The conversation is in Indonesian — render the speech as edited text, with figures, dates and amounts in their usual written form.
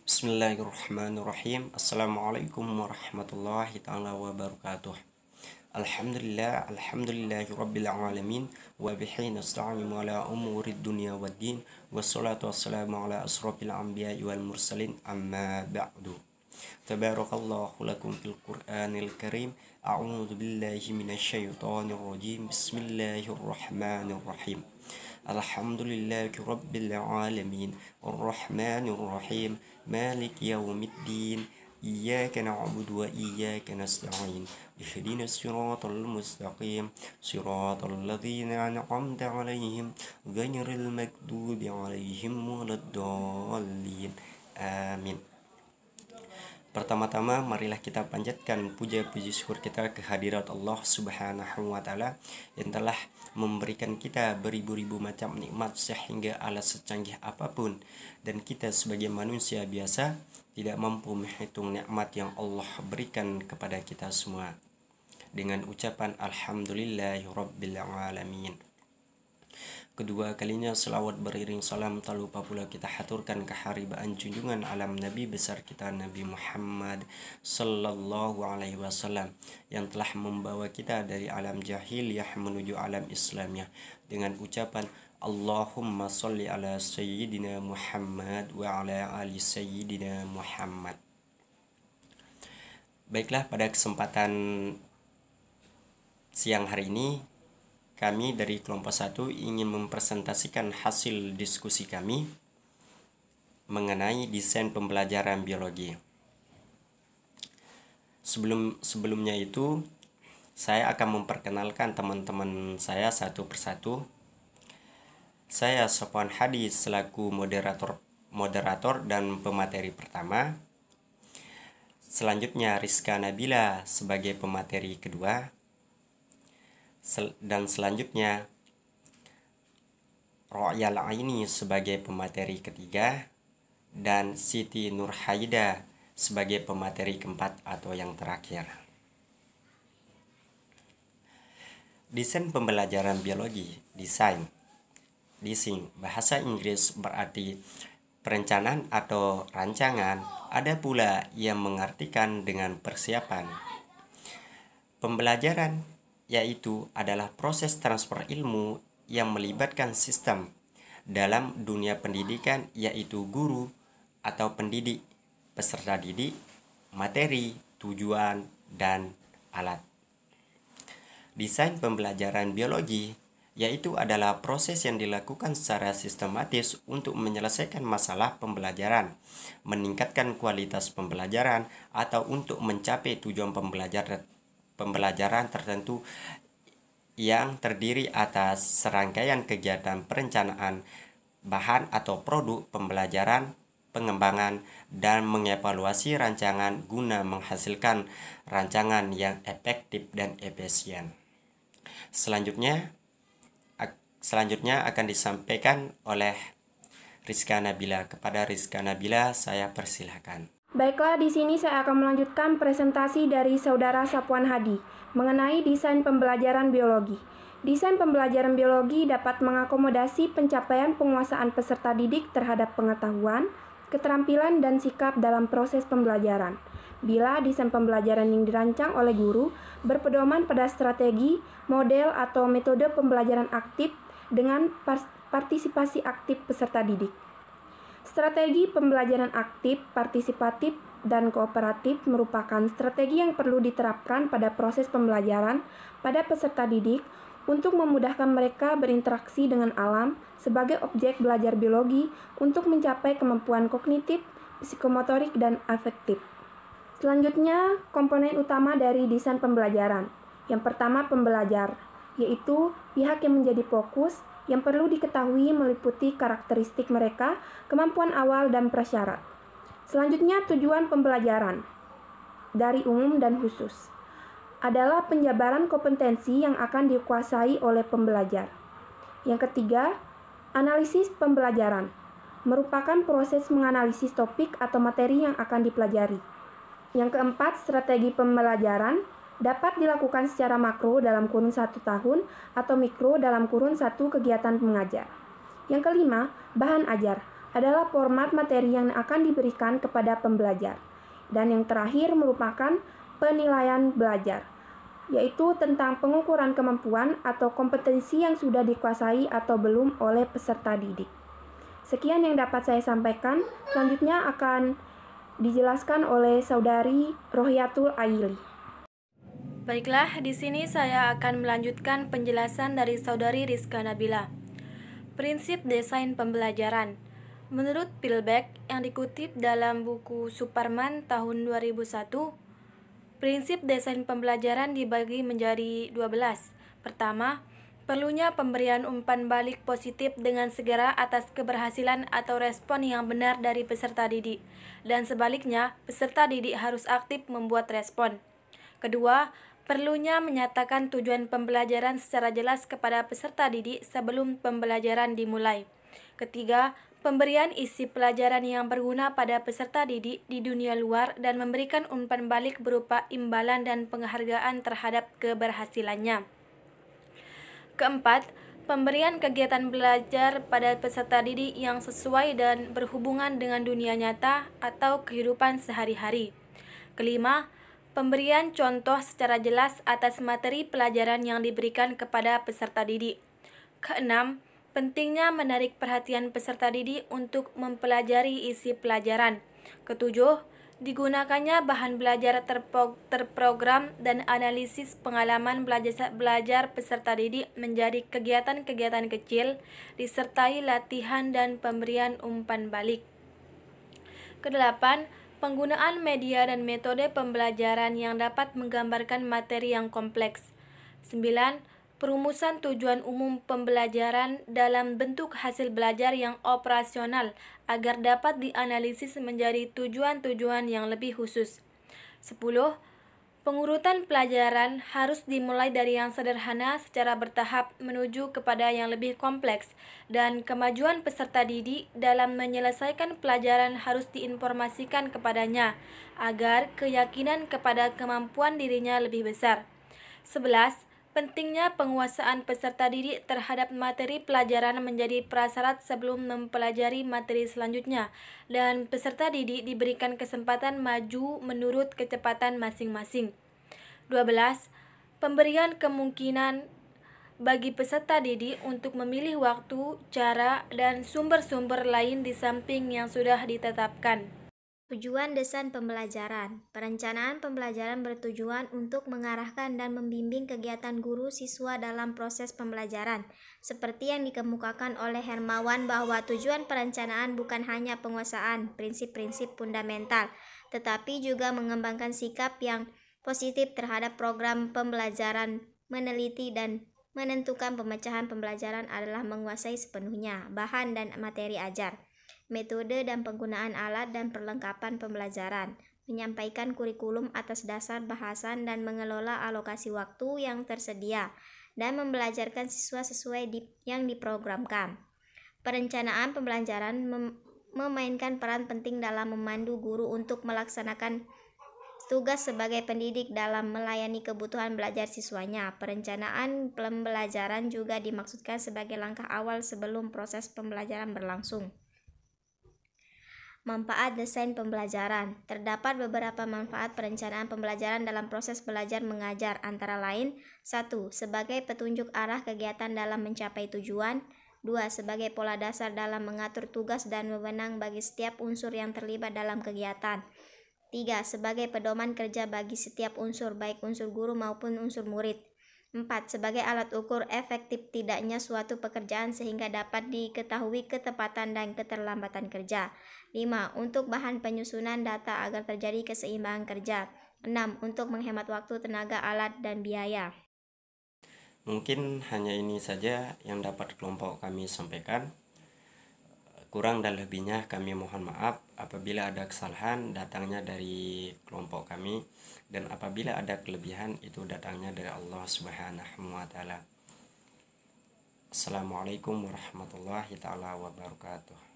Bismillahirrahmanirrahim. Assalamualaikum warahmatullahi ta'ala wabarakatuh. Alhamdulillahi rabbil alamin. Wa bihi nasta'inu ala umurid dunya waddin. Wassalatu wassalamu ala asrafil anbiya'i wal mursalin, amma ba'du. Tabarakallahu lakum fil Qur'anil Karim. A'udzu billahi minasyaitonir rajim. Bismillahirrahmanirrahim. Alhamdulillahi rabbil alamin. Ar-Rahmanir Rahim. Malik yaumiddin. Iyyaka na'budu wa iyyaka nasta'in. Ihdinas siratal mustaqim. Siratal ladzina an'amta 'alaihim ghairil maghdubi 'alaihim waladdallin. Amin. Pertama-tama marilah kita panjatkan puja-puji syukur kita kehadirat Allah Subhanahu wa Ta'ala yang telah memberikan kita beribu-ribu macam nikmat sehingga alat secanggih apapun dan kita sebagai manusia biasa tidak mampu menghitung nikmat yang Allah berikan kepada kita semua. Dengan ucapan Alhamdulillahirabbil alamin. Kedua kalinya selawat beriring salam tak lupa pula kita haturkan keharibaan junjungan alam Nabi besar kita Nabi Muhammad sallallahu alaihi wasallam yang telah membawa kita dari alam jahiliyah menuju alam Islamiyah dengan ucapan Allahumma sholli ala sayyidina Muhammad wa ala ali sayyidina Muhammad. Baiklah, pada kesempatan siang hari ini kami dari kelompok 1 ingin mempresentasikan hasil diskusi kami mengenai desain pembelajaran biologi. Sebelumnya itu saya akan memperkenalkan teman-teman saya satu persatu. Saya Safwan Hadi selaku moderator dan pemateri pertama. Selanjutnya Rizka Nabila sebagai pemateri kedua. Dan selanjutnya Royal Aini sebagai pemateri ketiga dan Siti Nurhaida sebagai pemateri keempat atau yang terakhir. Desain pembelajaran biologi, design bahasa Inggris berarti perencanaan atau rancangan, ada pula yang mengartikan dengan persiapan. Pembelajaran yaitu adalah proses transfer ilmu yang melibatkan sistem dalam dunia pendidikan, yaitu guru atau pendidik, peserta didik, materi, tujuan, dan alat. Desain pembelajaran biologi yaitu adalah proses yang dilakukan secara sistematis untuk menyelesaikan masalah pembelajaran, meningkatkan kualitas pembelajaran, atau untuk mencapai tujuan pembelajaran tertentu yang terdiri atas serangkaian kegiatan perencanaan, bahan atau produk pembelajaran, pengembangan, dan mengevaluasi rancangan guna menghasilkan rancangan yang efektif dan efisien. Selanjutnya akan disampaikan oleh Rizka Nabila. Kepada Rizka Nabila saya persilahkan. Baiklah, di sini saya akan melanjutkan presentasi dari Saudara Safwan Hadi mengenai desain pembelajaran biologi. Desain pembelajaran biologi dapat mengakomodasi pencapaian penguasaan peserta didik terhadap pengetahuan, keterampilan, dan sikap dalam proses pembelajaran. Bila desain pembelajaran yang dirancang oleh guru berpedoman pada strategi, model, atau metode pembelajaran aktif dengan partisipasi aktif peserta didik. Strategi pembelajaran aktif, partisipatif, dan kooperatif merupakan strategi yang perlu diterapkan pada proses pembelajaran pada peserta didik untuk memudahkan mereka berinteraksi dengan alam sebagai objek belajar biologi untuk mencapai kemampuan kognitif, psikomotorik, dan afektif. Selanjutnya, komponen utama dari desain pembelajaran. Yang pertama, pembelajar, yaitu pihak yang menjadi fokus, yang perlu diketahui meliputi karakteristik mereka, kemampuan awal, dan prasyarat. Selanjutnya, tujuan pembelajaran dari umum dan khusus adalah penjabaran kompetensi yang akan dikuasai oleh pembelajar. Yang ketiga, analisis pembelajaran merupakan proses menganalisis topik atau materi yang akan dipelajari. Yang keempat, strategi pembelajaran dapat dilakukan secara makro dalam kurun 1 tahun atau mikro dalam kurun 1 kegiatan mengajar. Yang kelima, bahan ajar adalah format materi yang akan diberikan kepada pembelajar. Dan yang terakhir merupakan penilaian belajar, yaitu tentang pengukuran kemampuan atau kompetensi yang sudah dikuasai atau belum oleh peserta didik. Sekian yang dapat saya sampaikan. Selanjutnya akan dijelaskan oleh Saudari Rohiyatul Aili. Baiklah, di sini saya akan melanjutkan penjelasan dari Saudari Rizka Nabila. Prinsip desain pembelajaran. Menurut Pilbeck yang dikutip dalam buku Suparman tahun 2001, prinsip desain pembelajaran dibagi menjadi 12. Pertama, perlunya pemberian umpan balik positif dengan segera atas keberhasilan atau respon yang benar dari peserta didik, dan sebaliknya, peserta didik harus aktif membuat respon. Kedua, perlunya menyatakan tujuan pembelajaran secara jelas kepada peserta didik sebelum pembelajaran dimulai. Ketiga, pemberian isi pelajaran yang berguna pada peserta didik di dunia luar dan memberikan umpan balik berupa imbalan dan penghargaan terhadap keberhasilannya. Keempat, pemberian kegiatan belajar pada peserta didik yang sesuai dan berhubungan dengan dunia nyata atau kehidupan sehari-hari. Kelima, pemberian contoh secara jelas atas materi pelajaran yang diberikan kepada peserta didik. Keenam, pentingnya menarik perhatian peserta didik untuk mempelajari isi pelajaran. Ketujuh, digunakannya bahan belajar terprogram dan analisis pengalaman belajar peserta didik menjadi kegiatan-kegiatan kecil, disertai latihan dan pemberian umpan balik. Kedelapan, penggunaan media dan metode pembelajaran yang dapat menggambarkan materi yang kompleks. 9. Perumusan tujuan umum pembelajaran dalam bentuk hasil belajar yang operasional agar dapat dianalisis menjadi tujuan-tujuan yang lebih khusus. 10. Pengurutan pelajaran harus dimulai dari yang sederhana secara bertahap menuju kepada yang lebih kompleks, dan kemajuan peserta didik dalam menyelesaikan pelajaran harus diinformasikan kepadanya agar keyakinan kepada kemampuan dirinya lebih besar. 11. Pentingnya penguasaan peserta didik terhadap materi pelajaran menjadi prasyarat sebelum mempelajari materi selanjutnya, dan peserta didik diberikan kesempatan maju menurut kecepatan masing-masing. 12. Pemberian kemungkinan bagi peserta didik untuk memilih waktu, cara, dan sumber-sumber lain di samping yang sudah ditetapkan. Tujuan desain pembelajaran. Perencanaan pembelajaran bertujuan untuk mengarahkan dan membimbing kegiatan guru siswa dalam proses pembelajaran. Seperti yang dikemukakan oleh Hermawan bahwa tujuan perencanaan bukan hanya penguasaan prinsip-prinsip fundamental, tetapi juga mengembangkan sikap yang positif terhadap program pembelajaran. Meneliti dan menentukan pemecahan pembelajaran adalah menguasai sepenuhnya bahan dan materi ajar, metode dan penggunaan alat dan perlengkapan pembelajaran, menyampaikan kurikulum atas dasar bahasan dan mengelola alokasi waktu yang tersedia, dan membelajarkan siswa sesuai yang diprogramkan. Perencanaan pembelajaran memainkan peran penting dalam memandu guru untuk melaksanakan tugas sebagai pendidik dalam melayani kebutuhan belajar siswanya. Perencanaan pembelajaran juga dimaksudkan sebagai langkah awal sebelum proses pembelajaran berlangsung. Manfaat desain pembelajaran. Terdapat beberapa manfaat perencanaan pembelajaran dalam proses belajar mengajar, antara lain: 1. Sebagai petunjuk arah kegiatan dalam mencapai tujuan. 2. Sebagai pola dasar dalam mengatur tugas dan wewenang bagi setiap unsur yang terlibat dalam kegiatan. 3. Sebagai pedoman kerja bagi setiap unsur, baik unsur guru maupun unsur murid. 4. Sebagai alat ukur efektif tidaknya suatu pekerjaan sehingga dapat diketahui ketepatan dan keterlambatan kerja. 5. Untuk bahan penyusunan data agar terjadi keseimbangan kerja. 6. Untuk menghemat waktu, tenaga, alat, dan biaya. Mungkin hanya ini saja yang dapat kelompok kami sampaikan. Kurang dan lebihnya kami mohon maaf. Apabila ada kesalahan, datangnya dari kelompok kami, dan apabila ada kelebihan, itu datangnya dari Allah Subhanahu wa Ta'ala. Assalamualaikum warahmatullahi taala wabarakatuh.